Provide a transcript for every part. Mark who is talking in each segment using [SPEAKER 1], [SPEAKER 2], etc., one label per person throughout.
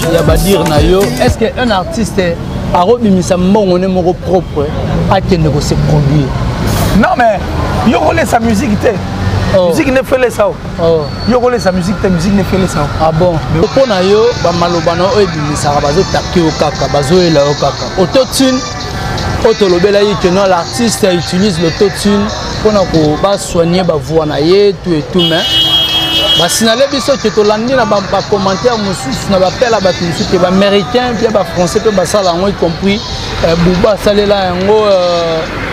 [SPEAKER 1] il y a dire nayo. Est-ce qu'un artiste a remis sa monnaie propre à qui ne se produire?
[SPEAKER 2] Non mais il y a sa musique. Musique ne fait ça. Il y a sa musique, musique ne fait ça.
[SPEAKER 1] Ah bon? Mais pour nayo, ba malobano et ça bazo taquer au kaka, bazo et la au kaka. Autotune, autolobela que non l'artiste utilise l'autotune pour soigner ba voix naie tout et tout mais ba signaler biso que to landi na ba commentaire mususu na ba pela ba mususu que ba américain bien ba français pe ba sala y compris Bouba salela yango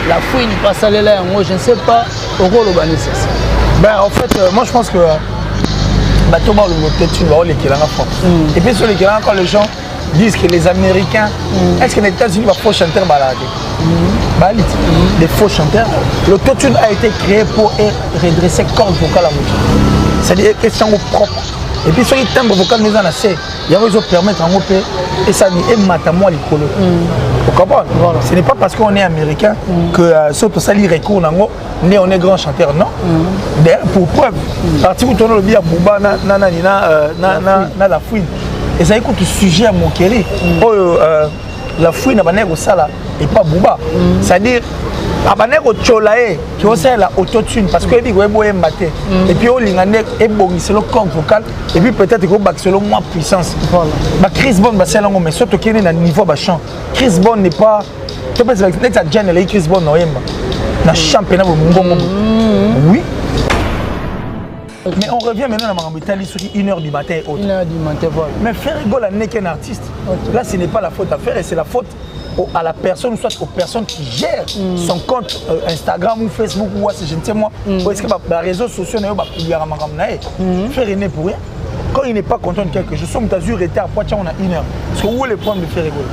[SPEAKER 1] la fouine pas salela yango je ne sais pas au rôle urbanisme.
[SPEAKER 2] Ben en fait moi je pense que Thomas l'autotune va les qui et puis sur les quand les gens disent que les Américains, est-ce que les États-Unis vont faux chanteurs balader? Les faux chanteurs. L'autotune a été créé pour redresser cordes vocales à moitié. C'est-à-dire que c'est propre. Et puis sur les timbres vocaux nous en a assez. Il y a besoin de permettre à montrer et ça dit et matamo l'école. Vous comprenez? Ce n'est pas parce qu'on est américain que surtout ça lui recours on est grand chanteur, non. D'ailleurs pour preuve, parti vous tournez le bien Bouba na la fouine. Et ça écoute le sujet à mon kéré. La fouine n'a pas ça là et pas Bouba. C'est-à-dire abaneko cholae qui aussi la autotune parce que il faut boire maté et puis on lingane et bon c'est le corps vocal et puis peut-être que bac selon moi puissance. Ba Chris Brown ba c'est là mais surtout qu'il est à niveau ba chant. Chris Brown n'est pas tu peux dire que ça général Chris Brown non yemba. Na championnat bongo. Oui. Mais on revient maintenant à Marambitali sur 1h du matin et autres.
[SPEAKER 1] 1h du matin, voilà.
[SPEAKER 2] Mais faire rigoler n'est qu'un artiste. Là, ce n'est pas la faute à faire, et c'est la faute à la personne, soit aux personnes qui gèrent son compte Instagram ou Facebook ou je ne sais moi. Est-ce que les réseaux sociaux ne sont faire rien pour rien? Quand il n'est pas content de quelque chose, on a dû arrêter à Poitiers, on a 1 heure. Parce que où est le problème de faire rigoler?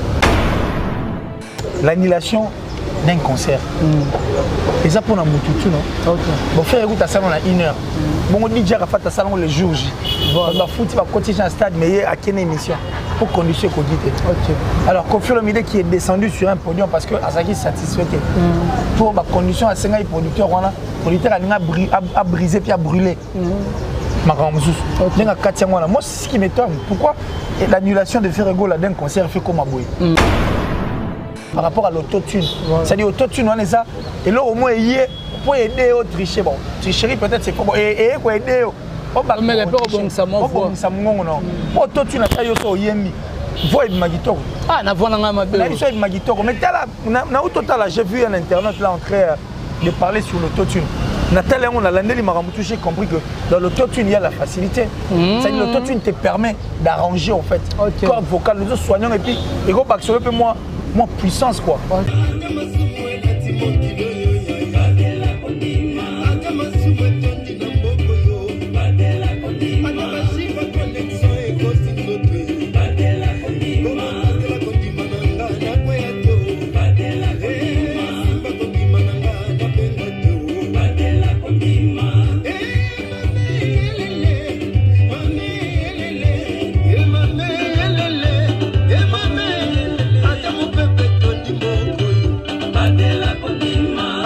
[SPEAKER 2] L'annulation d'un concert. Et ça pour la moutoutou, non? Bon, faire écouter à ça, on a 1 heure. Bon, on dit déjà à faire ça le jour J. On va foutre, il va continuer un stade, mais il y a quelle émission pour condition qu'on dit. Alors, Kofi Olomide qui est descendu sur un podium parce que Azaki est satisfait. Pour la condition à 5 ans, producteur a brisé puis a brûlé. Moi, c'est ce qui m'étonne. Pourquoi l'annulation de faire rigoler d'un concert fait comme Aboué? Par rapport à l'autotune. C'est-à-dire l'autotune, on est ça. Et là, au moins, il y a pour aider au tricher. Bon, tricherie peut-être c'est pas bon. Et pour aider au.
[SPEAKER 1] Mais les peurs bon ça m'en voit.
[SPEAKER 2] L'autotune a fait au yemi. Voix de Magitoro.
[SPEAKER 1] Ah, n'a pas ma belle.
[SPEAKER 2] N'a pas de Magitoro. Mais là, au total, j'ai vu à l'internet là en train de parler sur l'autotune. Nathalie, on a l'année, j'ai compris que dans l'autotune, il y a la facilité. C'est-à-dire que l'autotune te permet d'arranger en fait. Cordes vocales, nous soignons et puis, et go back sur le peu moins puissance quoi.
[SPEAKER 3] Badela Kodima.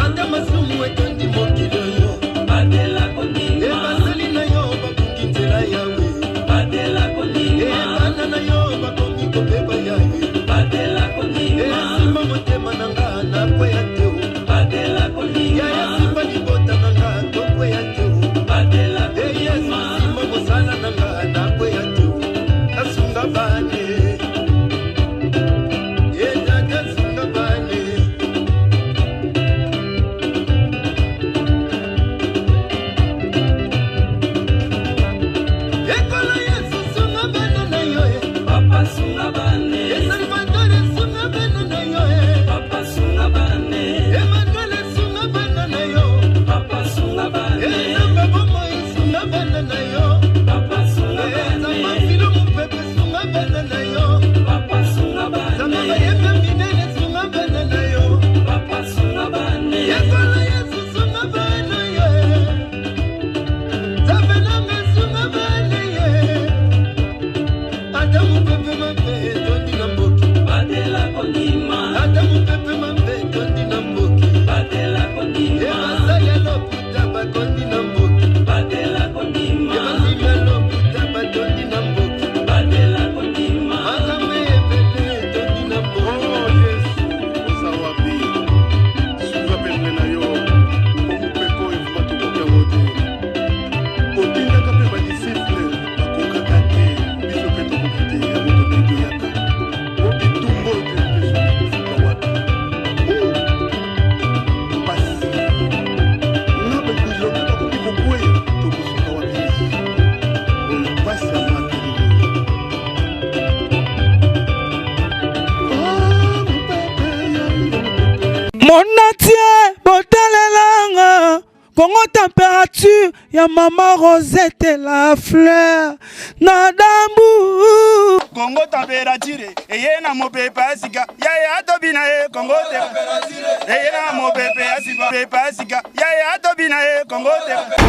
[SPEAKER 3] Monatie, botalelanga. Congo température, ya maman Rosette la fleur. Nadambu.
[SPEAKER 4] Congo température, et na mo pepa sika. Ya tobina e Congo température. Et na mo pepa sika. Ya tobina e Congo température.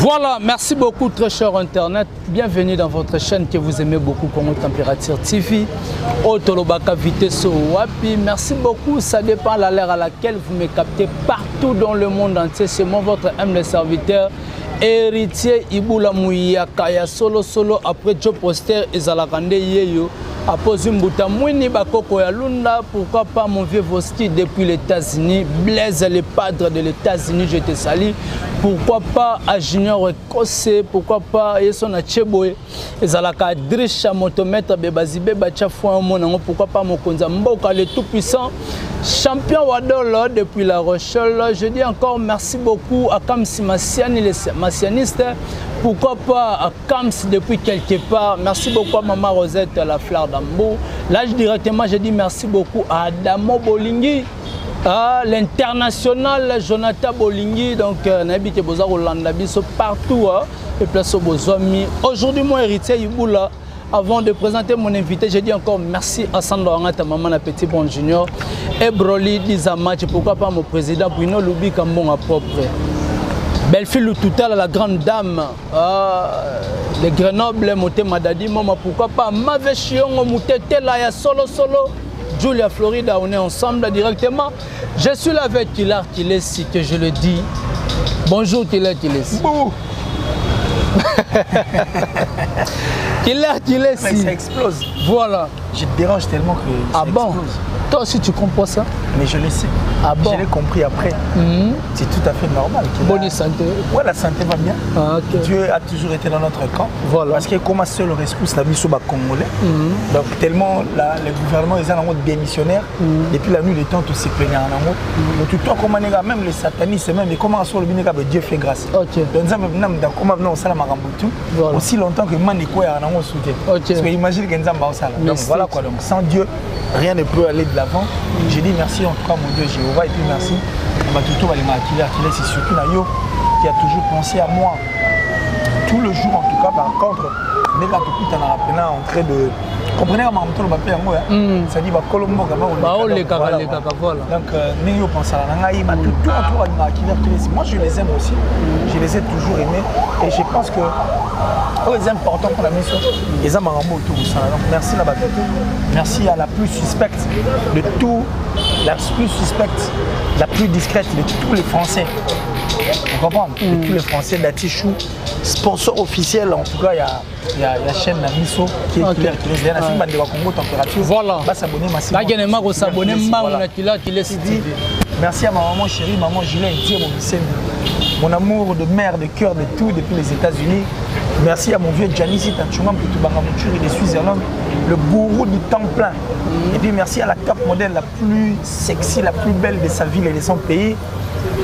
[SPEAKER 1] Voilà, merci beaucoup très cher Internet. Bienvenue dans votre chaîne que vous aimez beaucoup, Congo Température TV. Otolobaka Vitesse Wapi. Merci beaucoup, ça dépend de l'heure à laquelle vous me captez partout dans le monde entier. C'est moi votre humble serviteur, héritier Ibula Mouya Kaya Solo après Joe Poster et Zalakande Yeyo. Apposé Mbuta Mouini Bakoko Yalunda, pourquoi pas mon vieux Voski depuis les États-Unis, Blaise le padre de les États-Unis, je te salue. Pourquoi pas à Junior Kosse, pourquoi pas Yeson Acheboe, Ezalaka Drisha Motomètre Bebazibe Bachafouan Monango, pourquoi pas Mokonza Mboka le tout-puissant, champion Wadolo depuis La Rochelle. Je dis encore merci beaucoup à Kamsi Massiani, les massianistes. Pourquoi pas à Kams depuis quelque part. Merci beaucoup à Maman Rosette, la fleur d'Ambo. Là, directement, je dis merci beaucoup à Adamo Bolingi, à l'international Jonathan Bolingi. Donc, Nabi Keboza Rolanda Biso partout, et place au Bozomi. Aujourd'hui, mon héritier Iboula. Avant de présenter mon invité, je dis encore merci à Sandro Angata, Maman Petit Bon Junior, et Broly Dizamach. Pourquoi pas mon président Bruno Loubi Kambon à propre. Belle-fille Toutal, la grande dame, le Grenoble, Moté Madadi, maman, pourquoi pas Mavechion, Moutete, là, solo, Julia Florida, on est ensemble directement. Je suis là avec Tilar Tilesi, que je le dis. Bonjour Tilar Tilesi.
[SPEAKER 2] Bouh.
[SPEAKER 1] Tilar Tilesi.
[SPEAKER 2] Ça explose.
[SPEAKER 1] Voilà.
[SPEAKER 2] Je te dérange tellement que ça explose.
[SPEAKER 1] Bon? Toi aussi tu comprends ça?
[SPEAKER 2] Mais je le sais.
[SPEAKER 1] Ah bon?
[SPEAKER 2] Je l'ai compris après. C'est tout à fait normal.
[SPEAKER 1] Bonne santé.
[SPEAKER 2] Ouais, la santé va bien.
[SPEAKER 1] Ah, okay.
[SPEAKER 2] Dieu a toujours été dans notre camp.
[SPEAKER 1] Voilà.
[SPEAKER 2] Parce que comme seul rescousse la vie sur les Congolais. Donc tellement le gouvernement est en mode démissionnaire. Depuis la nuit des temps, tout s'est plaigné en amour. Donc tout le temps, même les satanistes, même comment sur le binéga, Dieu fait grâce.
[SPEAKER 1] Ok.
[SPEAKER 2] Donc ça, comment venir au salam à Rambutu. Aussi longtemps que Maneko est en amour soutien. Parce que imagine que Nzamba au salam. Donc voilà quoi. Donc sans Dieu, rien ne peut aller de l'avant. J'ai dit merci en tout cas mon Dieu Jéhovah et puis merci à Matuto Valéma Akila, c'est surtout Nayo qui a toujours pensé à moi tout le jour en tout cas. Par contre, dès que tu en as en train de comprenez comment on va faire moi ça dit va Colombo
[SPEAKER 1] voilà.
[SPEAKER 2] Donc Nayo pense à la Naïma tout autour de Akila. Moi je les aime aussi, je les ai toujours aimés et je pense que c'est important pour la mission. Les hommes autour de ça. Donc merci là-bas. Merci à la plus suspecte de tout, la plus suspecte, la plus discrète de tous les Français. Vous comprenez? De tous les Français d'Atichou, sponsor officiel. En tout cas, il y a la chaîne Misso qui est claire, qui est là. Si vous Congo Température,
[SPEAKER 1] voilà.
[SPEAKER 2] Va s'abonner massivement. Merci à ma maman chérie, maman Julien mon amour de mère, de cœur, de tout depuis les États-Unis. Merci à mon vieux Giannissi Tachungam de Suisse-Irlande, le gourou du temps plein. Et puis merci à la cap modèle la plus sexy, la plus belle de sa ville et de son pays.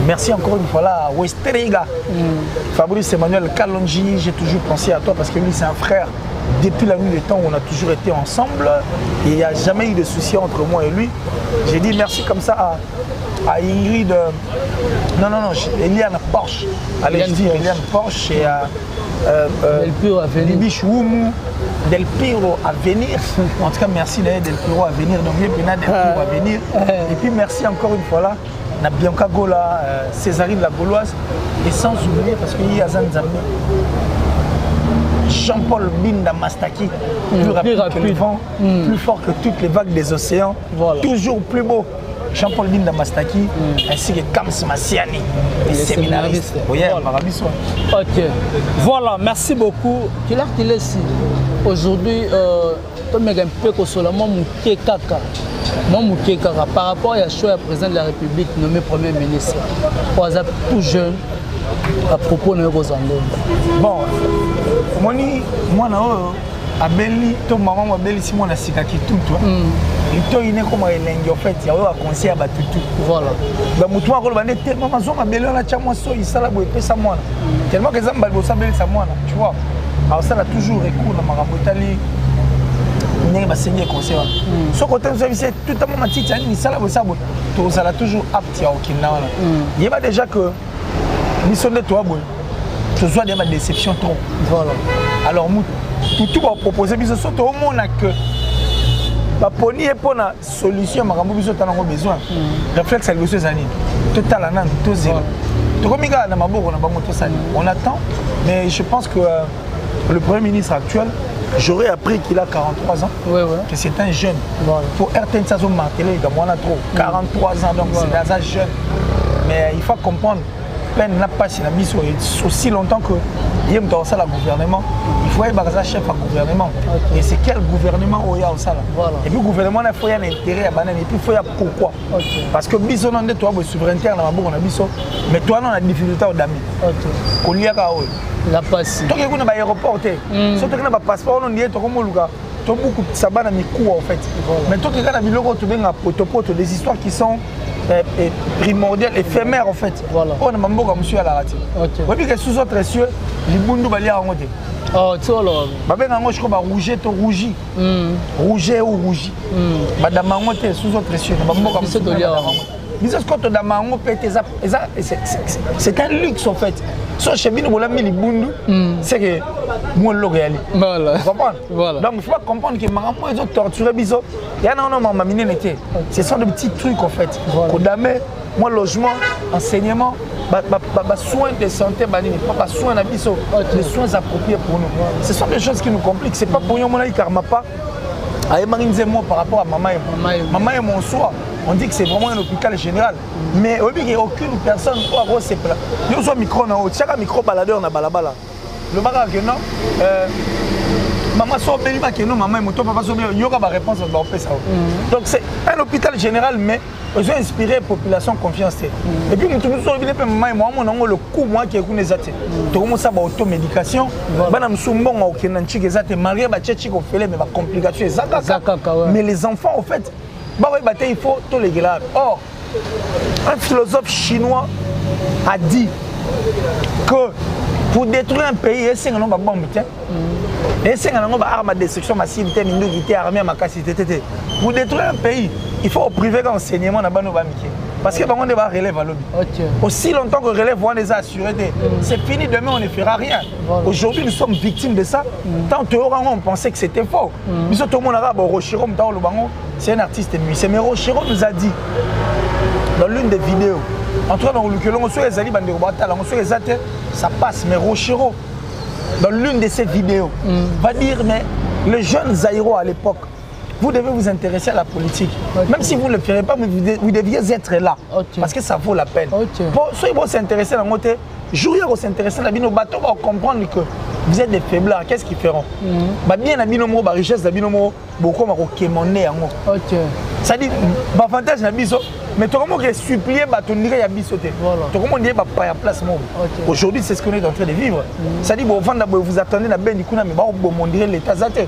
[SPEAKER 2] Merci encore une fois là à Westerega. Fabrice Emmanuel Kalonji, j'ai toujours pensé à toi parce que lui c'est un frère. Depuis la nuit des temps, on a toujours été ensemble et il n'y a jamais eu de souci entre moi et lui. J'ai dit merci comme ça à Ingrid, Eliane Porsche. Allez, je dis Eliane Porsche et à Libi Chououmou, Del Piro à venir. En tout cas, merci Del Piro à venir. Donc, Del Piro à venir. Et puis, merci encore une fois là, à Bianca Gola, Césarine la Gauloise. Et sans oublier, parce qu'il y a Zanzambi, Jean-Paul Binda Mastaki, plus rapide que le vent, plus fort que toutes les vagues des océans, toujours plus beau. Jean-Paul Binda Mastaki, ainsi que Kams Massiani, les séminaristes.
[SPEAKER 1] Ok, voilà, merci beaucoup. Aujourd'hui, tu me un peu par rapport à Choua, président de la République, nommé Premier ministre, tout jeune, à propos de Rosando.
[SPEAKER 2] Bon, moi, Abeli, ton maman Abeli, si moi, c'est qui tout, toi. Il t'a eu comme un lingue, en fait, il y a un conseil à Batutu.
[SPEAKER 1] Voilà.
[SPEAKER 2] Ben, moi, je vais tellement Abeli, on a tellement il s'est là, il ça, moi. Tellement que ça m'a ça, moi, tu vois. Alors, ça a toujours recours dans ma rabotali. ndenge basengi conseil wana so côté nous avons tout à moment matiti ani sala bo sabo to sala toujours apte ya okina wana yeba déjà que biso nde toi boy to soit des déception trop voilà alors tout va proposer biso so to mona que ba poni e pona solution makambo biso tanango besoin réflexe elle besoin zani total anan to zéro to kominga na maboko na bango to sali on attend mais je pense que le premier ministre actuel j'aurais appris qu'il a 43 ans, que c'est un jeune. Voilà. Pour RTN, ça se marteler, comme on a trop. 43 ans, donc c'est un jeune. Mais il faut comprendre, peine n'a pas si la mise aussi longtemps que il y a un gouvernement. Il faut être un chef à gouvernement. Et c'est quel gouvernement il y a au salon. Et puis le gouvernement, il faut y avoir un intérêt à banane. Et puis il faut y avoir pourquoi. Parce que biso non de toi, le souveraineté, on a beaucoup de biso. Mais toi, on a des difficultés au dami. Qu'on y a
[SPEAKER 1] la passe.
[SPEAKER 2] Tant que vous n'avez pas aéroport, surtout que vous n'avez pas passeport, on dit que vous avez beaucoup de sabbat dans mes cours en fait. Mais tant que vous avez des histoires qui sont primordiales, éphémères en fait. On a beaucoup de monsieur à la radio. Oui, puis que sous autres cieux, les bundou balia en mode.
[SPEAKER 1] Oh, tu vois là.
[SPEAKER 2] Babé nango je crois rouger to rougi. Rouger ou rougi. Madame Mangote sous autres cieux, baboko monsieur de lia. Bisous quand on a mango pété c'est un luxe en fait. So chez nous on a mis les bundu, c'est que moi le réel. Voilà. Voilà. Donc il faut comprendre que maman ils ont torturé bisous. Il y a non maman mine n'était. Ce sont des petits trucs en fait. Kodame, moi logement, enseignement, soins de santé, pas soins d'habits, les soins appropriés pour nous. Ce sont des choses qui nous compliquent. C'est pas pour nous mon karma pas. Moi par rapport à maman et mon soir. On dit que c'est vraiment un hôpital général. Mais il n'y a aucune personne qui a ces plats. Il y a un micro, chaque micro baladeur na balabala. Le bagage que non, maman soit béni que non, maman et mon papa sont bien. Il y aura ma réponse à ça. Donc c'est un hôpital général, mais ils ont inspiré la population confiance. Et puis nous sommes venus maman et moi, on a le coup moi qui est connu zate. Tout le monde ça automédication. Bana msumbonga okenanchi zate marié ba tchéchi ko fele mais ba complication zakaka. Mais les enfants en fait il faut tous les gars. Or, un philosophe chinois a dit que pour détruire un pays, il y a une bombe. Il y a une arme de destruction massive, une armée à capacité. Pour détruire un pays, il faut priver l'enseignement dans le parce que on va relève à l'objet. Aussi longtemps que relève on les a assurés, c'est fini, demain on ne fera rien. Aujourd'hui nous sommes victimes de ça. Tant que on pensait que c'était faux. Mais tout le monde a Rochero, c'est un artiste et musicien. Mais Rochero nous a dit dans l'une des vidéos, en tout cas dans le ça passe, mais Rochero, dans l'une de ces vidéos, va dire mais les jeunes Zaïro à l'époque, vous devez vous intéresser à la politique. Même si vous ne le ferez pas, mais vous deviez être là. Parce que ça vaut la peine. Soit ils vont s'intéresser à la montée, jour ils vont s'intéresser à la bino bateau, va comprendre que vous êtes des faiblards. Qu'est-ce qu'ils feront? Bien la binomo, la richesse de la binomo, beaucoup vont quémander. Ça dit, l'avantage de la biso, mais tout le monde est supplié, tu dirais à bisoter. Tout le monde dit, pas à place. Aujourd'hui, c'est ce qu'on est en train de vivre. Ça dit, vous attendez la benne du coup, mais vous direz l'état zaté.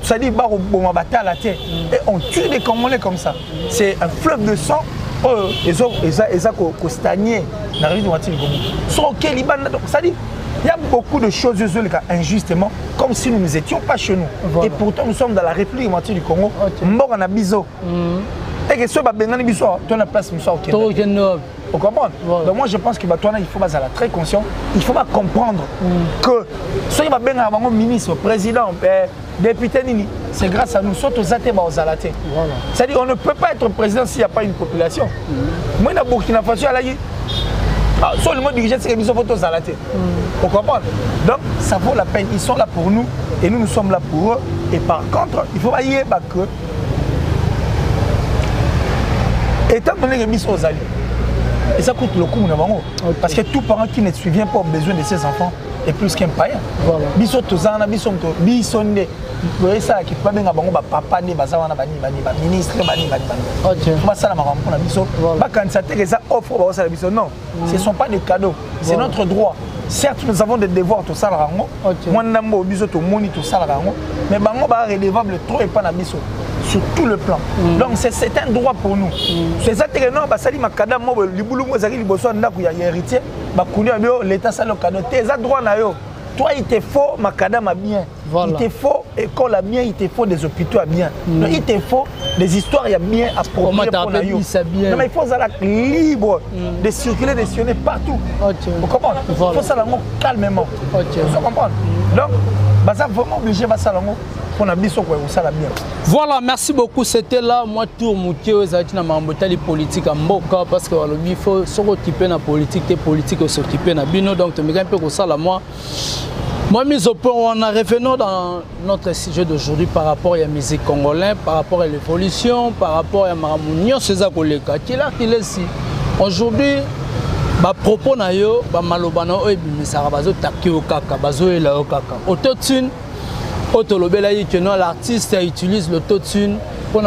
[SPEAKER 2] Ça dit, vous battre la terre. Et on tue des Congolais comme ça. C'est un fleuve de sang. Ils ont stagné dans la rue de Ouattili. Ça dit, il y a beaucoup de choses injustement, comme si nous n'étions pas chez nous. Et pourtant, nous sommes dans la République du Congo. Mbok en abiso. Et que ce soit Bengani Biso, tu as la place au Kenya. Vous comprenez? Donc moi je pense que il faut être très conscient. Il faut comprendre que soit il va bien avoir un ministre, président, député, c'est grâce à nous, soit aux athées, aux alatés. C'est-à-dire qu'on ne peut pas être président s'il n'y a pas une population. Moi, dans Burkina Faso, soit le mot dirigé, c'est qu'ils sont aux alatés. Vous comprenez? Donc ça vaut la peine. Ils sont là pour nous et nous sommes là pour eux. Et par contre, il faut dire que étant donné que nous sommes aux alliés, et ça coûte le coup, parce que tout parent qui ne subvient pas aux besoins de ses enfants est plus qu'un païen. Biso tozana biso bisonde ça qui pas bien bango papa ne bazawana bani ministre bani ba sala makambo na biso ba candidater que ça offre ba sala biso non, ce sont pas des cadeaux, c'est notre droit. Certes nous avons des devoirs tout ça rango moi ndambo biso to moni tout ça rango mais bango ba redevable trop et pas na biso sur tout le plan. Donc c'est un droit pour nous. C'est ça que non, basali makada mo libulu mo zaki liboso ndako ya héritier, ba kunyo l'état ça le cadeau. Tes droit na yo. Toi il te faut makada ma bien. Il te faut école à bien, il te faut des hôpitaux à bien. Donc, il te faut des histoires à bien appropriées pour la yo. Non, mais il faut être libre de circuler, de sillonner partout. Vous comprenez? Il faut ça calmement. Vous comprenez? Donc, ça vraiment obligé de ça pour la bien.
[SPEAKER 1] Voilà, merci beaucoup. C'était là, moi, tour Mouké, aux Atina Mambotali politique à Mboka, parce qu'il faut s'occuper de la politique, et politique s'occuper de la bino. Donc, tu me un peu comme ça, là, moi, mise au point, on a revenons dans notre sujet d'aujourd'hui par rapport à la musique congolaise, par rapport à l'évolution, par rapport à Maramounion, c'est ça qu'on est qu'il est ici. Aujourd'hui, à propos na yo, malobano ebimisa bazo takio kaka, bazo ela kaka. Autotune, otolobela que non l'artiste utilise l'autotune pour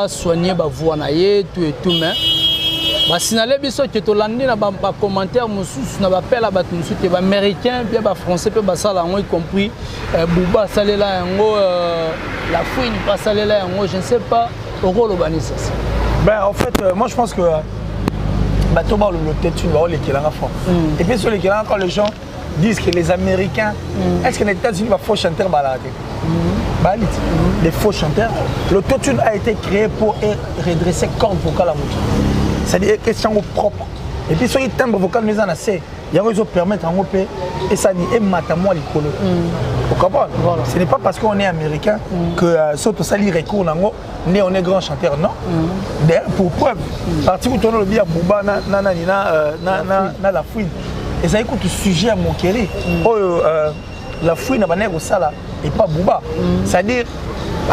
[SPEAKER 1] soigner ba voix na ye tout et tout mais ba signaler biso que to landi na ba commentaire mususu na ba pela ba mususu te ba américain bien ba français pe ba sala y compris Bouba salela yango la fouine pas salela yango je ne sais pas au rôle urbaniste.
[SPEAKER 2] Ben en fait moi je pense que et puis sur les quand les gens disent que les Américains, est-ce que les États-Unis vont faux chanter balade? Les faux chanteurs. L'autotune a été créé pour redresser cordes vocales à moto. C'est-à-dire question propre. Et puis sur les timbres vocaux nous en assez. Il y a raison permettre en OP et ça dit et matamo l'école. Vous comprenez? Ce n'est pas parce qu'on est américain que surtout ça lui recours nango on est grand chanteur non. D'ailleurs pour preuve parti vous tournez le bien Bouba na la fouine. Et ça écoute le sujet à mon kéré. La fouine n'a pas au sala et pas Bouba. C'est-à-dire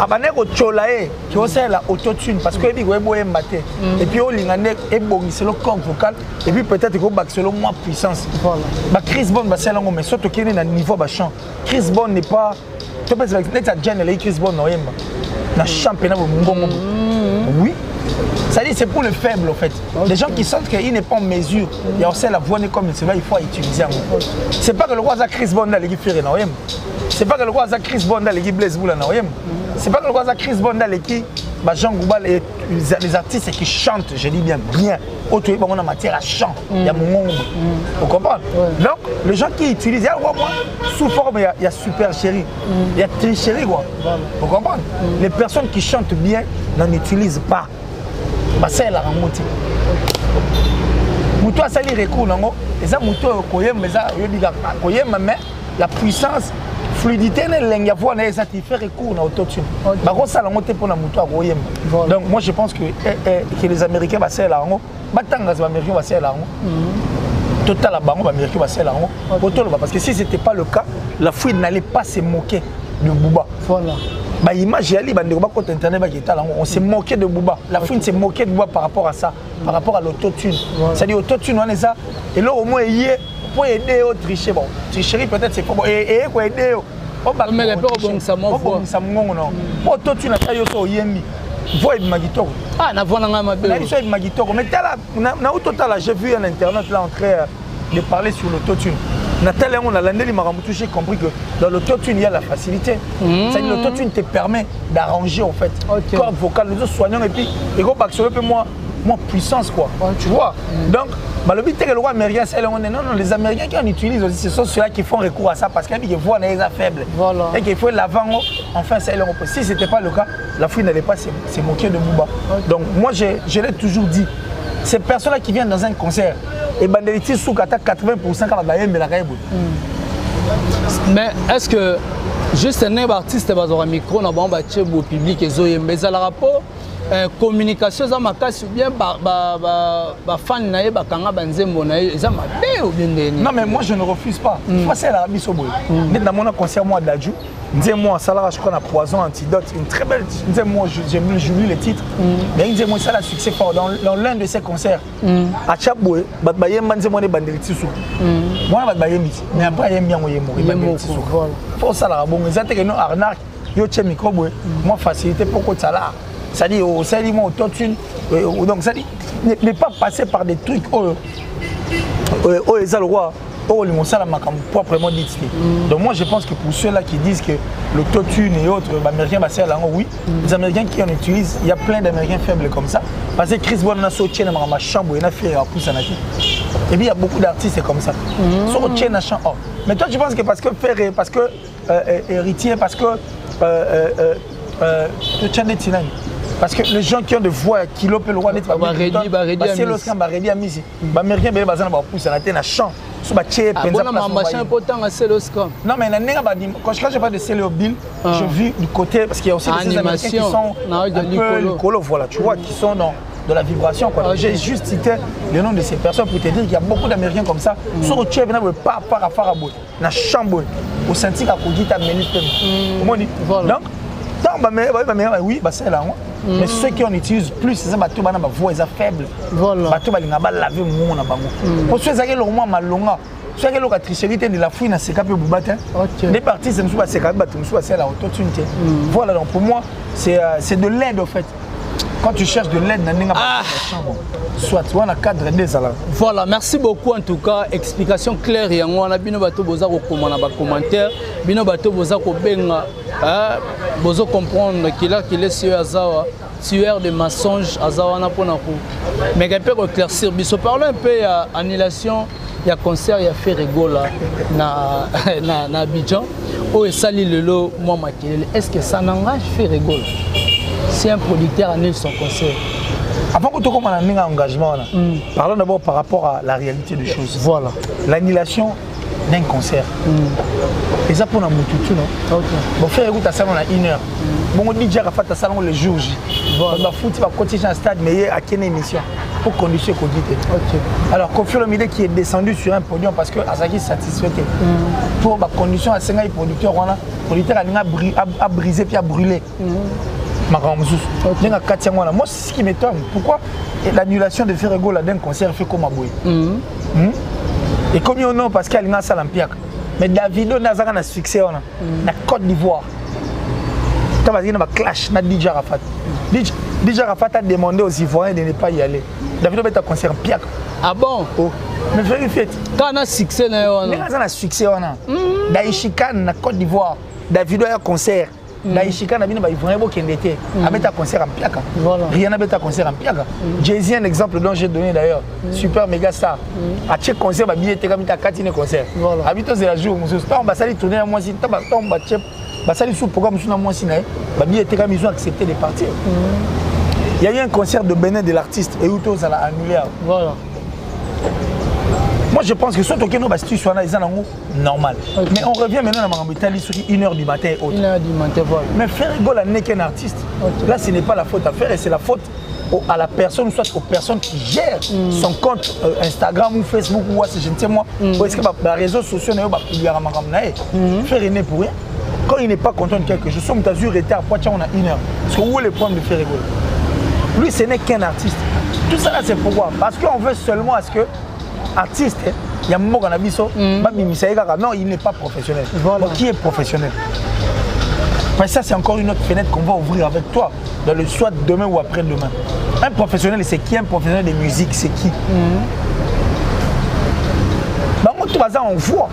[SPEAKER 2] abanek au cholae qui aussi la autotune parce que il y maté et puis au lingane et bon c'est le corps vocal et puis peut-être que bac selon moi puissance ba Chris Bond ba c'est là mais surtout qu'il est à niveau ba chant Chris Bond n'est pas tu peux dire que General Chris Bond non yemba na championnat oui ça dit c'est pour le faible en fait les gens qui sentent qu'il n'est pas en mesure il y a aussi la voix comme il se va il faut utiliser c'est pas que le roi Chris Bond là qui fait non yemba c'est pas que le roi Chris Bond là qui blesse boula non yemba c'est pas que le roi Chris Bondal qui Jean Goubal et les artistes qui chantent, je dis bien, autour de la matière à chant, il y a mon monde. Vous comprenez? Donc, les gens qui utilisent, moi, sous forme, il y a super chéri, il y a tricherie, quoi. Vous comprenez? Les personnes qui chantent bien n'en utilisent pas. C'est la remontée. Moutou a sali recours, et ça, Moutou a mais la puissance. Fluidité ne voix n'a pas fait recours à l'autotune. Donc moi je pense que les Américains vont faire là, les Américains vont faire là. Total la banque américain va faire là. Parce que si ce n'était pas le cas, la fouille n'allait pas se moquer de Bouba. Voilà. Bah image internet on s'est moqué de Bouba. La fouine s'est moquée de Bouba par rapport à ça, par rapport à l'autotune. C'est-à-dire l'autotune on est ça et là au moins hier pour aider au tricher bon. Tricherie peut-être c'est pas bon et quoi aider
[SPEAKER 1] mais les peurs bon ça m'en voit.
[SPEAKER 2] Autotune a yo so yembi. Voix de magitoro.
[SPEAKER 1] Ah na voix na ma belle.
[SPEAKER 2] Na so magitoro mais na au total j'ai vu en internet là en train de parler sur l'autotune. Nathalie, on a l'année, j'ai compris que dans l'autotune, il y a la facilité. C'est-à-dire que l'autotune te permet d'arranger en fait. Corps vocal, nous autres soignants et puis, et go back sur le peu moins puissance quoi. Tu vois? Donc, le but c'est que le roi américain, c'est non, les Américains qui en utilisent aussi, ce sont ceux-là qui font recours à ça parce qu'ils voient les faibles. Voilà. Et qu'il faut l'avant, enfin, c'est leur si ce n'était pas le cas, la fouille n'allait pas se moquer de Bouba. Donc, moi, je l'ai toujours dit. Ces personnes-là qui viennent dans un concert, et Bandeliti sous 80% quand la mais la
[SPEAKER 1] mais est-ce que juste un artiste va avoir un micro dans le public et zoé mais à la rapport communication ça m'a cassé bien fan naé kanga banzembo naé ça m'a bien ou bien
[SPEAKER 2] non mais moi je ne refuse pas moi c'est la biso boy dans mon concert moi d'Adju dis-moi ça là je crois na Poison Antidote une très belle dis-moi j'aime le titre mais dis-moi ça la succès fort dans l'un de ces concerts à Chaboué batbaye manzembo ne bandeliti sou moi batbaye miti mais après aime bien yemo faut ça là bon exact que non arnaque yo tche micro boy moi facilité pour que ça là ça dit au saliment autotune donc ça dit ne pas passer par des trucs oh le roi Oh, les monsales proprement dit. Donc moi je pense que pour ceux-là qui disent que l'autotune et autres, les Américains, oui, les Américains qui en utilisent, il y a plein d'Américains faibles comme ça. Parce que Chris Brown a sauté dans ma chambre, il a fait un pouce en acquis. Et puis il y a beaucoup d'artistes comme ça. Sauté dans la chambre. Mais toi tu penses que parce que Ferré, parce que héritier, parce que parce que les gens qui ont des voix qui l'ont le roi d'être c'est l'Oscar Baredi à Misi. Les Américains ils ont poussé dans la chambre. Non mais quand je parle de Céléobil, je vis du côté parce qu'il y a aussi des Américains qui sont un peu colo, voilà, tu vois, qui sont dans de la vibration. J'ai juste cité le nom de ces personnes pour te dire qu'il y a beaucoup d'Américains comme ça. Sur le tchèque, ils ne pas à faire dans la chambre, au senti qu'à Kougita Mélitem. Donc, oui, c'est là. Mais ceux qui en utilisent plus, c'est ça, bateau bana voix faible. Bateau balinga ba laver mon na bango. Pour ceux qui ont moins malonga, ceux qui ont la tricherie de la fouine, c'est capable de battre. Les parties, c'est nous pas c'est capable de battre, c'est la autotunité. Voilà, donc pour moi, c'est de l'aide en fait. Quand tu cherches de l'aide, soit tu as un cadre des alors.
[SPEAKER 1] Voilà, merci beaucoup en tout cas. Explication claire et on a bien bateau boza ko commentaire, bien bateau boza ko benga, bozo comprendre qu'il est sur Azawa, tueur de mensonges Azawa na pona ko. Mais il peut éclaircir biso parlons un peu annulation, il y a concert, il y a fait rigola na Abidjan. Oh et sali lelo moi makelele. Est-ce que ça n'engage fait rigola? Si un producteur annule son concert.
[SPEAKER 2] Avant que tu commences à un engagement, parlons d'abord par rapport à la réalité des choses. Voilà. L'annulation d'un concert. Et ça pour un moutou, non? Bon, faire écouter à ça, on a 1 heure. Bon, on dit déjà qu'à faire ça le jour J. On va foutre, va continuer un stade, mais il y a quelle émission pour conditionner qu'on dit. Alors, Kofi Olomide qui est descendu sur un podium parce que Azaki satisfait. Pour la condition à 5 ans, le producteur a brisé puis a brûlé. Moi, c'est ce qui m'étonne. Pourquoi l'annulation de Ferrego d'un concert fait comme Aboy? Et comme on a parce qu'il y a un salampiak. Mais Davido n'a pas de succès en Côte d'Ivoire. Tu vas dire qu'il y a un clash avec DJ Rafat. DJ Rafat a demandé aux Ivoiriens de ne pas y aller. Davido a un concert en piak.
[SPEAKER 1] Ah bon?
[SPEAKER 2] Mais vérifiez.
[SPEAKER 1] Quand on a succès, il y a
[SPEAKER 2] un succès. Daïchikan na Côte d'Ivoire. Davido a un concert. Daïchikan na bino ba Ivoirien qui était. Avec un concert en piak. Rien avec un concert en piak. Jay-Z un exemple dont j'ai donné d'ailleurs. Super méga star. À chaque concert ba billet comme ta 4 concert. Habito c'est la jour monsieur. Tant ba sali tourner à moi si tant ba chep. Ba sali sous programme sur moi si na. Ba billet comme ils ont accepté de partir. Il y a eu un concert de Bénin de l'artiste et Uto ça l'a annulé.
[SPEAKER 1] Voilà.
[SPEAKER 2] Moi je pense que surtout que nous situation là normal. Mais on revient maintenant à Marambitali sur 1h du matin et autres.
[SPEAKER 1] 1h du matin voilà.
[SPEAKER 2] Mais faire rigoler n'est qu'un artiste. Là ce n'est pas la faute à faire et c'est la faute à la personne, soit aux personnes qui gèrent son compte Instagram ou Facebook ou je ne sais moi. Est-ce que les réseaux sociaux ne pas publier à Marambitali? Faire n'est pour rien. Quand il n'est pas content de quelque chose, on a dû rester à Poitiers on a 1 heure. Parce que où est le problème de faire rigoler? Lui ce n'est qu'un artiste. Tout ça là c'est pourquoi? Parce qu'on veut seulement à ce que artiste, il y a un moment qu'on a vu ça, non, il n'est pas professionnel. Voilà. Qui est professionnel? Mais ça, c'est encore une autre fenêtre qu'on va ouvrir avec toi, dans le soit demain ou après-demain. Un professionnel, c'est qui? Un professionnel de musique, c'est qui? Bah, moi, tout ça, on voit.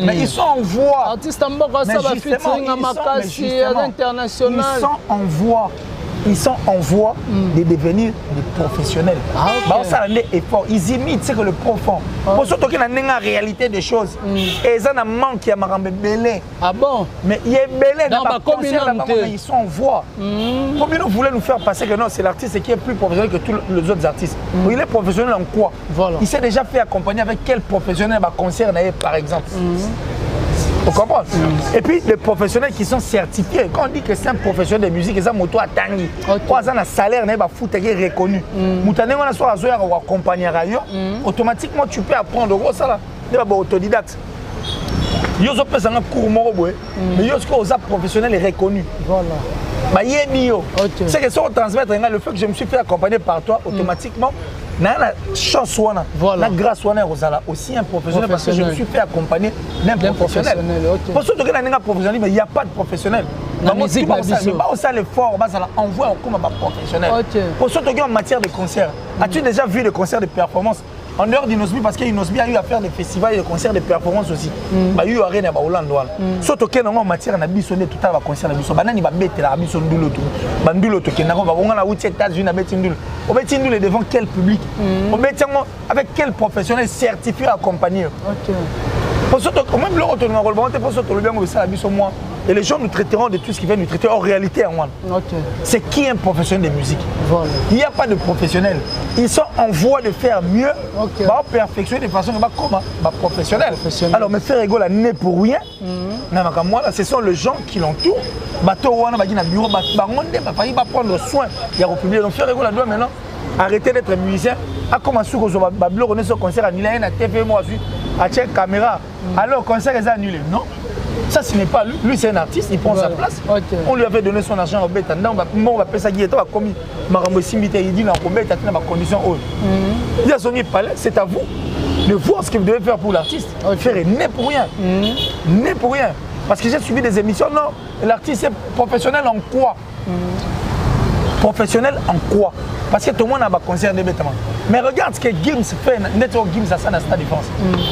[SPEAKER 2] Mais ils sont en voie.
[SPEAKER 1] Artistes en bas, ça va featuring à Makassi, à l'international.
[SPEAKER 2] Ils sont en voie. Ils sont en voie de devenir des professionnels. Ça effort. Ils imitent ce que le profond. Pour ceux qui ont une réalité des choses, et ils ont un manque qui a belé.
[SPEAKER 1] Ah bon?
[SPEAKER 2] Mais il y a belé dans la concert là-bas, mais ils sont en voie. Combien vous voulez nous faire passer que non, c'est l'artiste qui est plus professionnel que tous les autres artistes? Il est professionnel en quoi? Voilà. Il s'est déjà fait accompagner avec quel professionnel va concert par exemple? Vous comprenez? Et puis les professionnels qui sont certifiés, quand on dit que c'est un professionnel de musique, ils ont moto à Tangi. 3 ans de salaire, ils ont foot reconnu. Moutané, on a soit accompagné automatiquement tu peux apprendre ça là. Il y a des autodidactes. Il y a des cours mais il y a des professionnels reconnus. Voilà. C'est que si on transmet le fait que je me suis fait accompagner par toi, automatiquement, la chance la grâce aussi un professionnel parce que je me suis fait accompagner d'un professionnel. Pour ceux qui ont un professionnel, il n'y a pas de professionnel. La musique, c'est l'effort, on voit comme un professionnel. Pour ceux qui ont en matière de concert, as-tu déjà vu des concerts de performance? en dehors d'Inosbi, parce qu'Inosbi a eu à faire des festivals et des concerts, des performances aussi. Il y a eu à Rennes à Hollande. Surtout qu'il y a en matière de bisonné tout à l'heure concert de bisonné. Banani va bête la bison doulo tout. Bandulo tout. Qu'il y a on a 8 États-Unis à Betindul. On Betindul devant quel public? On Betindul avec quel professionnel certifié accompagné? Pour ce même le retour de rôle, pour ce que bien on la bison moi. Et les gens nous traiteront de tout ce qui vient nous traiter en réalité en moi. C'est qui un professionnel de musique? Voilà. Il n'y a pas de professionnels. Ils sont en voie de faire mieux, bah, perfectionner de façon comment bah, professionnelle. Alors, me faire rigoler n'est pour rien. Moi, ce sont les gens qui l'entourent. Bateau, on va dire bureau, il va prendre soin. Il y a republié. Donc, faire rigoler doit maintenant arrêter d'être musicien. A commencé à bloquer ce concert annulé, à TV, moi, à check caméra. Alors, le concert est annulé. Non. Ça, ce n'est pas lui. Lui, c'est un artiste, il prend sa place. On lui avait donné son argent au bête. On va payer ça. Il a commis Marambo Simité. Il dit dans le bête, il a des conditions hautes. Il a son palais, c'est à vous de voir ce que vous devez faire pour l'artiste. Faire n'est pour rien. N'est pour rien. Parce que j'ai suivi des émissions. Non, l'artiste est professionnel en quoi? Professionnel en quoi? Parce que tout le monde a un concert de bêtement. Mais regarde ce que Gims fait. Network Gims à ça dans Stade de France.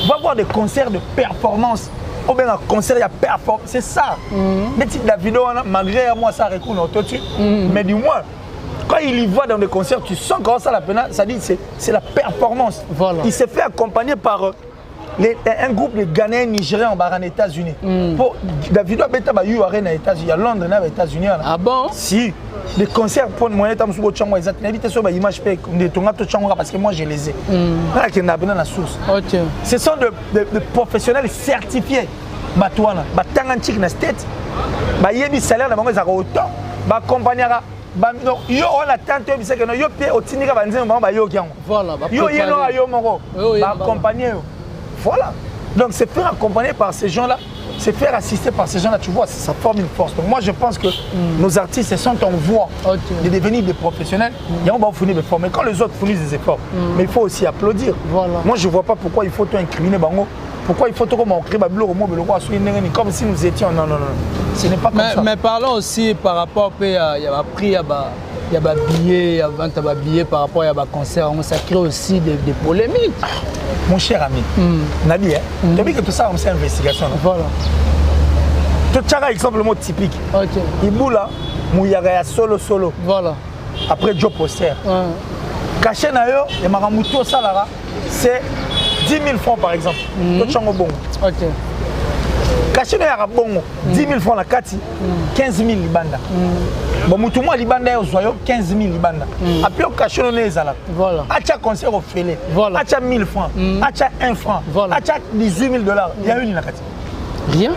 [SPEAKER 2] Va voir des concerts de performance. Ou bien un concert, il y a performance. C'est ça. Mais si la vidéo, malgré moi, ça recoule au-dessus. Mais du moins, quand il y va dans des concerts, tu sens comment ça la peine. Ça dit c'est la performance. Voilà. Il s'est fait accompagner par un groupe de Ghanéens Nigériens en États-Unis. David Abeta a eu à Rennes aux États-Unis, à Londres, aux États-Unis. Ah bon? Si. Les concerts pour le moyen, exactement. Image parce que moi je les ai. La source. Ce sont de professionnels certifiés. Batouana, Batanganchik na state, Bayebi salaire na bango za autant, ba accompagnera. Yo on attend que que yo pied au tinika banzé ba yo kiango. Voilà, yo yeno yo moko. Ba accompagner. Voilà. Donc c'est faire accompagner par ces gens-là. C'est faire assister par ces gens-là, tu vois, ça forme une force. Donc moi je pense que nos artistes sont en voie de devenir des professionnels. Et on va finir de former. Quand les autres fournissent des efforts, mais il faut aussi applaudir. Voilà. Moi je ne vois pas pourquoi il faut tout incriminer Bango. Pourquoi il faut tout comme comme si nous étions. Non, non, non. Ce n'est pas comme ça.
[SPEAKER 1] Mais parlons aussi par rapport à il y a prix, il y a billets, avant de billets par rapport à un concert, ça crée aussi des polémiques.
[SPEAKER 2] Mon cher ami, Nabi, tu as vu que tout ça, c'est une investigation. Voilà. Tu as un exemple typique. Il boula, Mouyagaya solo. Voilà. Après Joe Poster. Caché Nayo, et Maramuto Salara, c'est 10 000 francs par exemple. Tu as un bon. Caché Nayo, 10 000 francs la Kati, 15 000 Libanda. Bon, moi, Libanda est au soyo 15 000 Libanda. Après, au caché, on est là. Voilà. Acha concert au fêlé. Voilà. Acha 1000 francs. Acha 1 franc. Voilà. Acha 18 000 $. Il y a une Nakati.
[SPEAKER 1] Rien.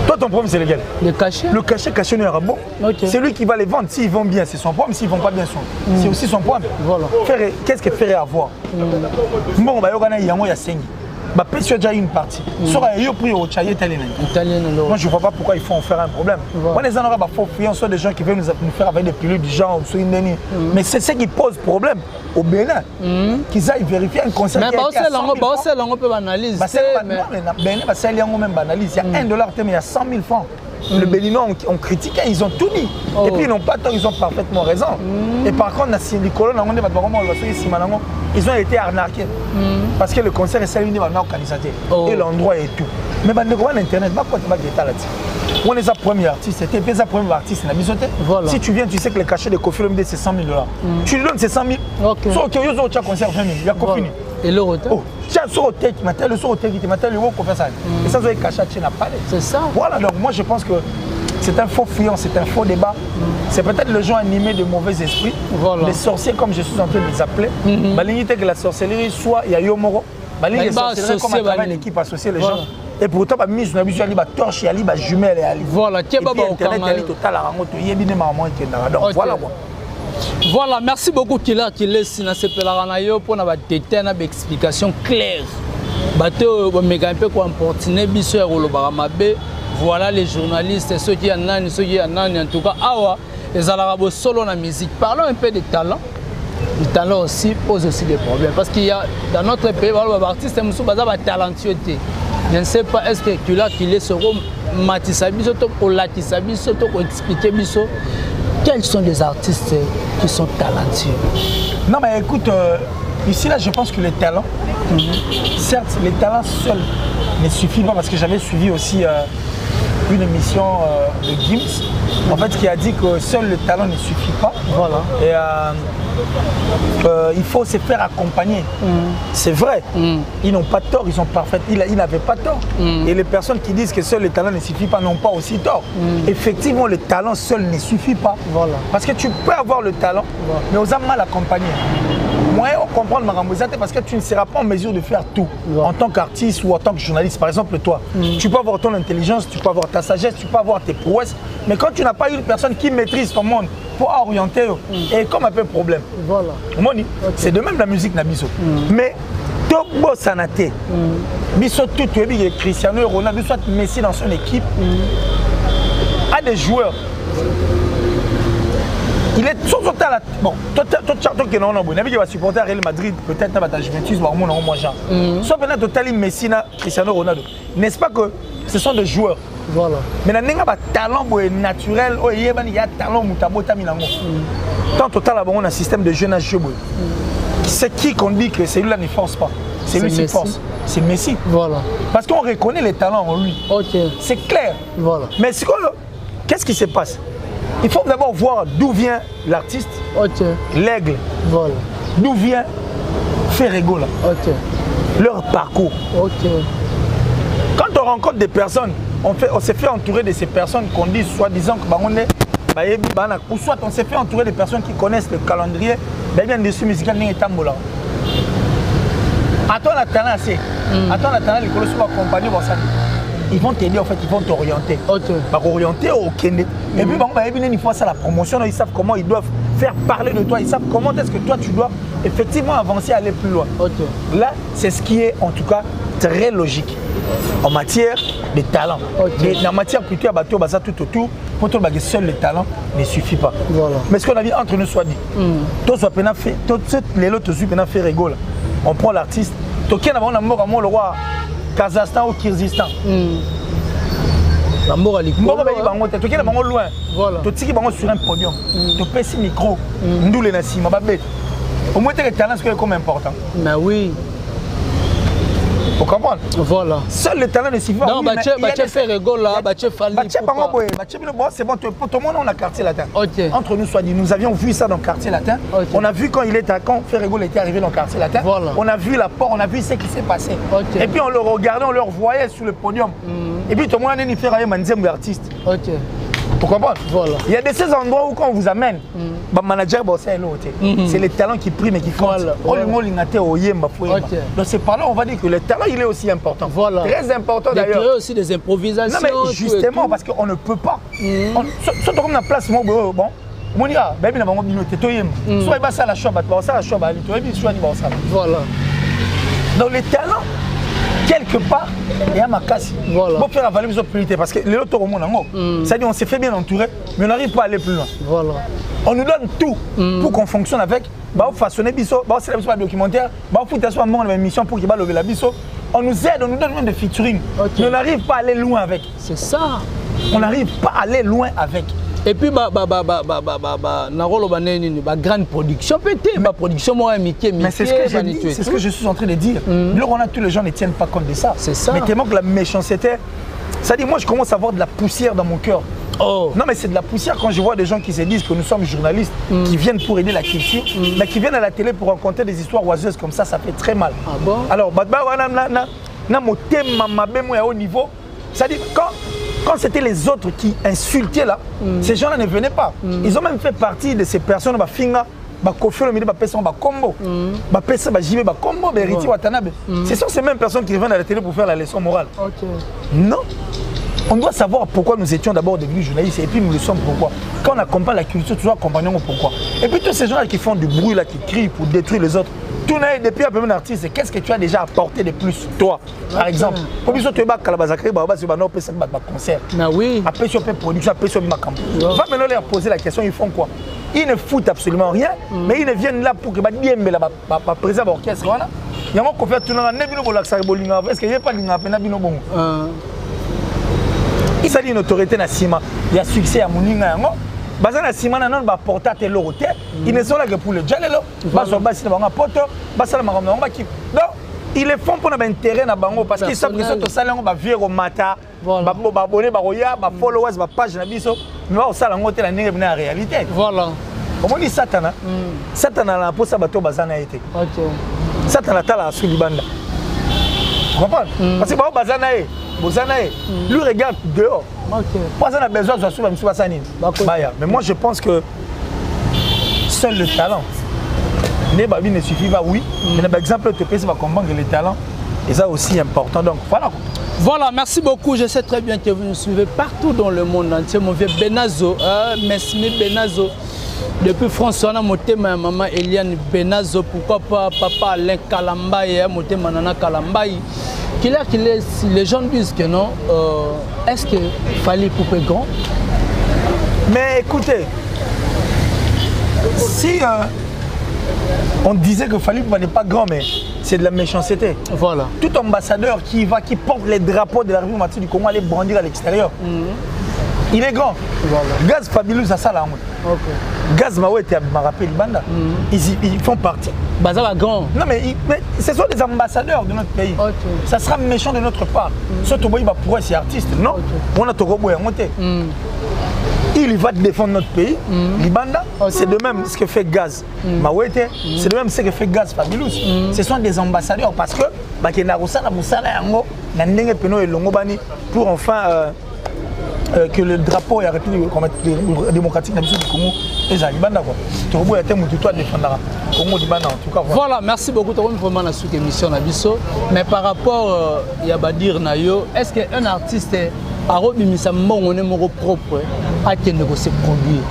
[SPEAKER 2] Toi, ton problème, c'est lequel?
[SPEAKER 1] Le cachet.
[SPEAKER 2] Le cachet, caché n'est pas bon. C'est lui qui va les vendre. S'ils vont bien, c'est son problème. S'ils ne vont pas bien, c'est aussi son problème. Voilà. Qu'est-ce que ferait avoir? Bon, il y a 5. Bah, peut-être déjà une partie. Moi, je ne vois pas pourquoi il faut en faire un problème. Moi, les gens sont des gens qui veulent nous faire avec des pilules du genre. Mais c'est ce qui pose problème au Bénin. Qu'ils aillent vérifier un concert.
[SPEAKER 1] Mais on peut analyser.
[SPEAKER 2] Il y a $1, mais il y a 100 000 francs. Les Béninois ont critiqué, ils ont tout dit. Et puis ils n'ont pas tort, ils ont parfaitement raison. Et par contre, ils ont été arnaqués. Parce que le concert est salué dans l'organisateur. Et l'endroit et tout. Mais sur Internet, on est sa première artiste, c'était sa première artiste. Si tu viens, tu sais que le cachet de Kofi Olomide c'est 100 000 $. Tu lui donnes ces 100 000. Sauf que tu as un concert 20 000. Il y a Kofi.
[SPEAKER 1] Et le retour?
[SPEAKER 2] Tu as sur le tech, tu as le sur le tech, tu as le haut qu'on fait ça. Et ça, c'est caché, tu n'as pas.
[SPEAKER 1] C'est ça.
[SPEAKER 2] Voilà, donc moi je pense que c'est un faux fuyant, c'est un faux débat. C'est peut-être les gens animés de mauvais esprits, les sorciers comme je suis en train de les appeler. L'unité que la sorcellerie soit, il y a Yomoro. La sorcellerie comme un travail d'équipe associée les gens. Et pourtant, la mise sur la torche, il y a la jumelle.
[SPEAKER 1] Voilà,
[SPEAKER 2] et puis Internet, il y a total à il y a bien maman qui est là. Donc voilà quoi.
[SPEAKER 1] Voilà, merci beaucoup Kila qui laisse na sepelarayo pour na détail na explication claire. Bateau méga un peu quoi importune biso ya kolobara mabe. Voilà les journalistes ceux qui en en tout cas awa les alarabo solo na musique. Parlons un peu de talent. Le talent aussi pose aussi des problèmes parce qu'il y a dans notre pays les artistes musu baza ba talentueux. Je ne sais pas est-ce que Kila qui laisse matisa biso to ko latisa biso to ko expliquer biso. Quels sont les artistes qui sont talentueux?
[SPEAKER 2] Non mais écoute, Ici, là, je pense que les talents, certes, les talents seuls ne suffisent pas parce que j'avais suivi aussi une émission de Gims, en fait, qui a dit que seul le talent ne suffit pas.
[SPEAKER 1] Voilà.
[SPEAKER 2] Et il faut se faire accompagner. C'est vrai. Ils n'ont pas tort, ils sont parfaits. Ils n'avaient pas tort. Et les personnes qui disent que seul le talent ne suffit pas n'ont pas aussi tort. Effectivement, le talent seul ne suffit pas.
[SPEAKER 1] Voilà.
[SPEAKER 2] Parce que tu peux avoir le talent, mais aux âmes mal accompagné. Moi, on comprend le marambosate parce que tu ne seras pas en mesure de faire tout en tant qu'artiste ou en tant que journaliste. Par exemple, toi, tu peux avoir ton intelligence, tu peux avoir ta sagesse, tu peux avoir tes prouesses, mais quand tu n'as pas une personne qui maîtrise ton monde pour orienter, et comme un peu problème.
[SPEAKER 1] Voilà.
[SPEAKER 2] Okay. C'est de même la musique Nabiso. Mais tout beau sanaté. Biso tout Cristiano Ronaldo, soit Messi dans son équipe, a des joueurs. Il est sur la bon, toi qui va supporter Real Madrid, peut-être dans la Juventus, soit maintenant total Messi, Cristiano Ronaldo. N'est-ce pas que ce sont des joueurs?
[SPEAKER 1] Voilà.
[SPEAKER 2] Mais il y a un talent naturel, il y a un talent tant total on a un système de jeunesse. C'est qui qu'on dit que celui-là ne force pas? C'est lui qui force. C'est Messi. Voilà. Parce qu'on reconnaît les talents en lui. C'est clair. Voilà. Mais qu'est-ce qui se passe? Il faut d'abord voir d'où vient l'artiste, l'aigle, voilà. D'où vient Ferrego, là. Leur parcours. Quand on rencontre des personnes, on s'est fait entourer de ces personnes qu'on dit soi-disant que ou soit on s'est fait entourer de personnes qui connaissent le calendrier bien dessus musical n'est pas là. Attends la talent assez. Attends la talent les colos sont accompagnés pour ça. Ils vont t'aider en fait, ils vont t'orienter. Orienter au Kenya. Et puis une fois ça la promotion, ils savent comment ils doivent faire parler de toi, ils savent comment est-ce que toi tu dois effectivement avancer, aller plus loin. Là, c'est ce qui est en tout cas très logique en matière de talent. Mais en matière plutôt à bateau, ça tout autour, pour tout le seul le talent ne suffit pas. Voilà. Mais ce qu'on a vu entre nous soit dit, tout soit fait, tout les autres fait rigole. On prend l'artiste, tout qui a un le roi Kazakhstan ou Kyrgyzstan. La mort à l'école. Tu es loin. Tu es sur un podium. Tu pèses ce micro. Nous les nasis. Au moins, le talent, c'est comme important. Mais oui. Vous comprenez? Voilà. Seul le talent ne suffit pas. Non, tu fais rigole là, tu fais c'est bon, tout le monde on a quartier latin. Entre nous, soit dit, nous avions vu ça dans le quartier latin. On a vu quand Ferrego était arrivé dans le quartier latin. On a vu la porte, on a vu ce qui s'est passé. Et puis on le regardait, on le voyait sur le podium. Et puis tout le monde a fait un manzem artiste. Vous comprenez? Voilà. Il y a de ces endroits où quand on vous amène, manager c'est les talents qui priment et qui comptent. Donc c'est par là on va dire que le talent il est aussi important. Voilà. Très important d'ailleurs. Il y a aussi des improvisations. Non mais justement parce qu'on ne peut pas. Surtout comme la place, bon, on dit ah, baby na bango bino te toyem. Soit il va ça la choix, ça la choix, voilà. Donc les talents quelque part, il y a ma casse. Voilà. Pour faire avaler nos priorités parce que les autres au monde, c'est-à-dire on s'est fait bien entourer, mais on n'arrive pas à aller plus loin. Voilà. On nous donne tout pour qu'on fonctionne avec. On façonner biso, c'est un documentaire, on fout un moment dans l'émission pour qu'il va lever la biso. On nous aide, on nous donne même des featuring. Mais on n'arrive pas à aller loin avec. C'est ça. On n'arrive pas à aller loin avec. Et puis, grande production, peut-être, production, moi, mais c'est ce que j'ai dit, c'est ce que je suis en train de dire. Tous les gens ne tiennent pas compte de ça. C'est ça. Mais tellement que la méchanceté, ça dit, moi, je commence à avoir de la poussière dans mon cœur. Non, mais c'est de la poussière quand je vois des gens qui se disent que nous sommes journalistes, qui viennent pour aider la culture, mais qui viennent à la télé pour raconter des histoires oiseuses comme ça fait très mal. Ah bon? Alors, au niveau, c'est-à-dire, quand c'était les autres qui insultaient là, ces gens-là ne venaient pas. Ils ont même fait partie de ces personnes, ce sont ces mêmes personnes qui reviennent à la télé pour faire la leçon morale. Non. On doit savoir pourquoi nous étions d'abord devenus journalistes et puis nous le sommes pourquoi. Quand on accompagne la culture, toujours accompagnons pourquoi. Et puis tous ces gens-là qui font du bruit, là, qui crient pour détruire les autres. Tout depuis un artiste, qu'est-ce que tu as déjà apporté de plus, toi, par exemple? Pour que tu aies concert. Oui. Après, tu peux produire, après, tu peux Va maintenant leur poser la question, ils font quoi? Ils ne foutent absolument rien, mais ils ne viennent là pour que la président de l'orchestre. Il y a un peu de tout le monde, est-ce qu'il n'y a pas de il s'agit d'une autorité nationale. Il y a succès à Mouninga, bazana simana non ba porta te loroté ils ne sont là que pour le jalelo baso basi na bango poto basala makambo bango ki donc ils le font pour na intérêt na bango parce qu'ils savent que ça to salango ba vieux au mata ba abonné ba roya ba followers ba page na biso mais ba osala ngo te la ndenge na réalité
[SPEAKER 1] voilà
[SPEAKER 2] comment dit satana satana na pour ça bato bazana été
[SPEAKER 1] OK
[SPEAKER 2] satana tala sur libanda comprendre parce que ba bazana e bozana e lui regarde dehors.
[SPEAKER 1] OK.
[SPEAKER 2] Pas ça a besoin de soulever monsieur Bassani. Mais moi je pense que seul le talent. Nebabi ne suffit pas oui, mais par exemple te pèse va comprendre que le talent est ça aussi important donc voilà.
[SPEAKER 1] Voilà, merci beaucoup. Je sais très bien que vous nous suivez partout dans le monde entier. Mon vieux Benazo, Mesmi Benazo. Depuis François, Motema, maman Eliane Benazo, pourquoi pas papa Alain Kalambaye, Motema Nana Kalambaye. Les gens disent que non. Est-ce qu'il fallait couper grand?
[SPEAKER 2] Mais écoutez, si on disait que Fally Ipupa n'est pas grand, mais c'est de la méchanceté.
[SPEAKER 1] Voilà.
[SPEAKER 2] Tout ambassadeur qui porte les drapeaux de la République du Congo, aller brandir à l'extérieur. Il est grand. Voilà. Gaz Fabulous, ça là. Okay. Gaz Mawete, m'a rappelé Banda. Ils font partie.
[SPEAKER 1] Bazar grand.
[SPEAKER 2] Non mais ce sont des ambassadeurs de notre pays. Okay. Ça sera méchant de notre part. Surtout il va pouvoir être artiste. Non. Okay. On a Togo Boya monté. Il va défendre notre pays. Libanda, c'est de même ce que fait Gaz Mawete. C'est de même ce que fait Gaz Fabulous. Ce sont des ambassadeurs parce que pour enfin que le drapeau est République démocratique du Congo et ça Libanda quoi. Togo était mon tuto à défendre Congo Libanda en tout cas.
[SPEAKER 1] Voilà, merci beaucoup pour vraiment la sous émission na biso. Mais par rapport ya badir na yo, est-ce qu'un artiste a rebimisa mon propre à qui ne se produire?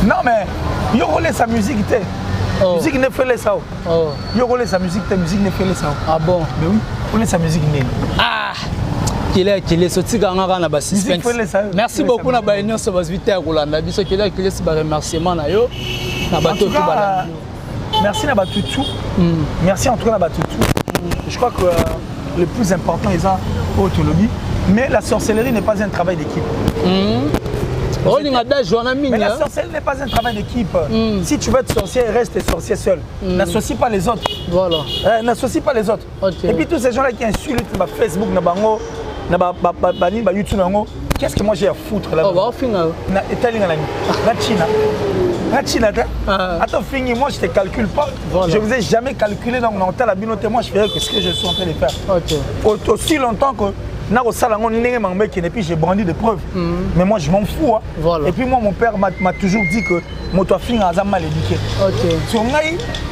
[SPEAKER 2] Non mais yo relais sa musique était. Musique ne fait les ça. Yo relais sa musique musique ne fait les ça.
[SPEAKER 1] Ah bon?
[SPEAKER 2] Mais oui, relais sa musique né.
[SPEAKER 1] Ah qu'il est sorti quand on a suspense. Merci beaucoup na ba union so vite à Rolanda biso qu'il est si ba remerciement na yo na bato tout bala.
[SPEAKER 2] Merci na batutu. Merci en tout cas na batutu. Je crois que le plus important est ça autonomie, mais la sorcellerie n'est pas un travail d'équipe. Mais la sorcellerie n'est pas un travail d'équipe. Si tu veux être sorcier, reste sorcier seul. N'associe pas les autres. Voilà. N'associe pas les autres. Okay. Et puis tous ces gens-là qui insultent Facebook, Nabango, YouTube, qu'est-ce que moi j'ai à foutre là? Attends, fini, moi je ne te calcule pas. Voilà. Je ne vous ai jamais calculé dans mon la binoté. Moi je ferai que ce que je suis en train de faire. Okay. Aussi longtemps que j'ai brandi des preuves. Mais moi je m'en fous. Hein. Voilà. Et puis moi mon père m'a toujours dit que moi toi fille a mal éduqué. Okay. Sur moi,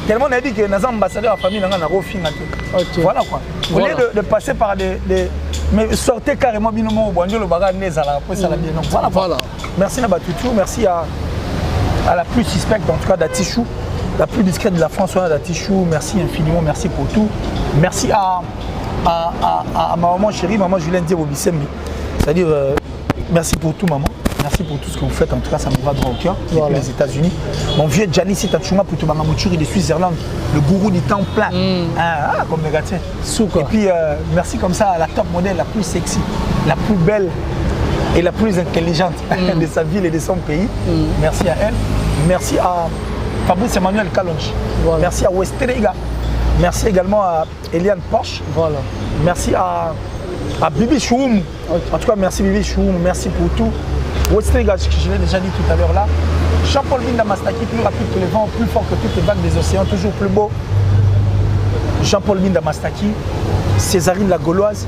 [SPEAKER 2] tellement on a dit que les ambassadeurs de la famille n'a pas fini. Voilà quoi. Au lieu de passer par des mais sortez carrément binomo au banjo le bagarre nez à la après ça la bien. Voilà. Voilà. Merci Nabatutu, merci à la plus suspecte en tout cas d'Atichou, la plus discrète de la France d'Atichou. Merci infiniment, merci pour tout. Merci à ma maman chérie, maman Julien Diabobissembi. C'est-à-dire, merci pour tout, maman. Merci pour tout ce que vous faites. En tout cas, ça me va droit au cœur. Voilà. Depuis les États-Unis. Mon vieux Gianni Sitachunga pour tout Bangamouchuri de Suisse-Irlande, le gourou du temps plein. Comme le gâteau. Et puis, merci comme ça à la top modèle, la plus sexy, la plus belle et la plus intelligente de sa ville et de son pays. Merci à elle. Merci à Fabrice Emmanuel Kalonji. Voilà. Merci à Westrega. Merci également à Eliane Porsche. Voilà. Merci à Bibi Choum. Okay. En tout cas, merci Bibi Choum. Merci pour tout. Westrega, je l'ai déjà dit tout à l'heure là. Jean-Paul Binda Mastaki, plus rapide que le vent, plus fort que toutes les vagues des océans, toujours plus beau. Jean-Paul Binda Mastaki, Césarine la Gauloise,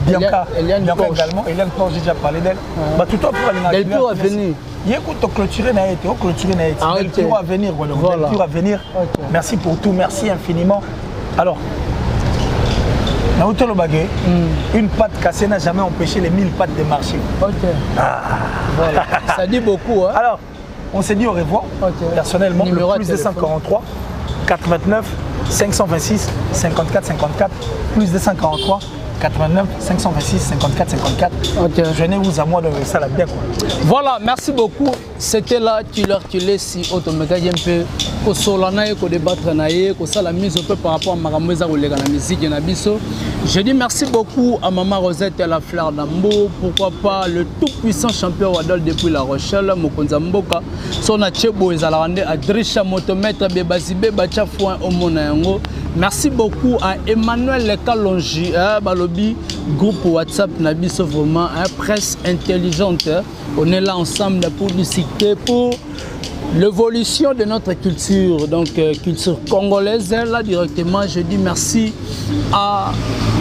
[SPEAKER 2] Bianca, Bianca également. Eliane Porsche, j'ai déjà parlé d'elle. Bah, tout le temps pour aller
[SPEAKER 1] Del Piro à venir.
[SPEAKER 2] Écoute, clôturer n'a été, Del Piro à venir, voilà. Del Piro à venir. Okay. Merci pour tout, merci infiniment. Alors, une patte cassée n'a jamais empêché les 1000 pattes de marcher. Ok.
[SPEAKER 1] Voilà. Ça dit beaucoup. Hein?
[SPEAKER 2] Alors, on s'est dit au revoir. Okay. Personnellement, numéro le plus 243 429 526 54 54 plus 243 89 526 54 54.
[SPEAKER 1] Ok.
[SPEAKER 2] Venez-vous à moi de ça la bien quoi.
[SPEAKER 1] Voilà, merci beaucoup. C'était là, tu l'as si automatiquement un peu au solana et au débattre naïe, au ça la mise au peu par rapport à Maramouza ou les la musique et Nabiso. Je dis merci beaucoup à Maman Rosette et la Fleur d'Ambo. Pourquoi pas le tout puissant champion Wadol depuis La Rochelle, Mokonza Mboka. Son achebo et Zalarande à Drisha Motomètre Bébazibé Bacha Fouin Omonayango. Merci beaucoup à Emmanuel Lekalonji, Balobi, groupe WhatsApp Nabiso, vraiment presse intelligente. On est là ensemble pour discuter pour l'évolution de notre culture, donc culture congolaise. Là directement, je dis merci à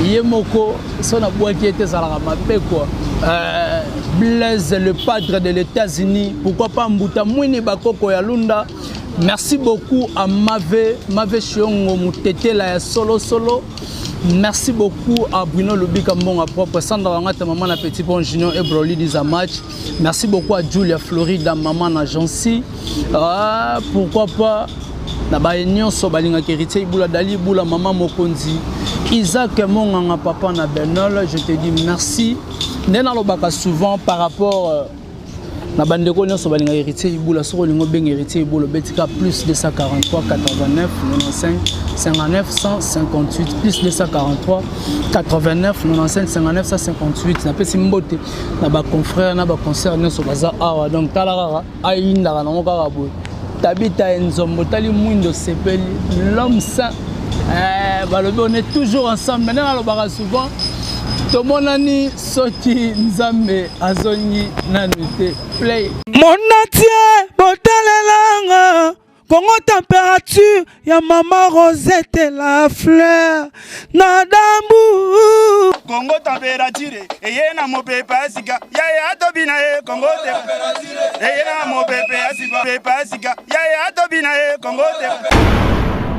[SPEAKER 1] Yemoko, son abois qui était à la quoi. Blaise, le padre de l'États-Unis, pourquoi pas Mbuta Mwini Bakoko Yalunda. Merci beaucoup à Mave Chiongo Moutete la solo. Merci beaucoup à Bruno Lubikambon à propre Sandra Wangata maman na petit pont junior et Broly des match. Merci beaucoup à Julia Florida maman na Jansi. Pourquoi pas na baignon so balinga héritier Ibula Dali Ibula maman Mokonzi. Isaac Monganga papa na Benol, je te dis merci. Nena lobaka souvent par rapport na bandeko nyonso balinga héritier Ibula soko lingo beng héritier Ibula betika plus 243 89 95 59 158 plus 243 89 95 59 158 na pesi mbote na ba confrère na ba concert nyonso baza awa donc talara ayinda na ngokaka boy tabita enzombo tali mwindo sepeli l'homme saint balobi on est toujours ensemble maintenant alobaka souvent tomonani soki nzambe azongi nanute play
[SPEAKER 3] monatie botalelanga Congo température ya Maman Rosette la Fleur Nadambu
[SPEAKER 4] Congo température eye na mopepe asika ya tobina e Congo température eye na mopepe asika ya tobina e Congo température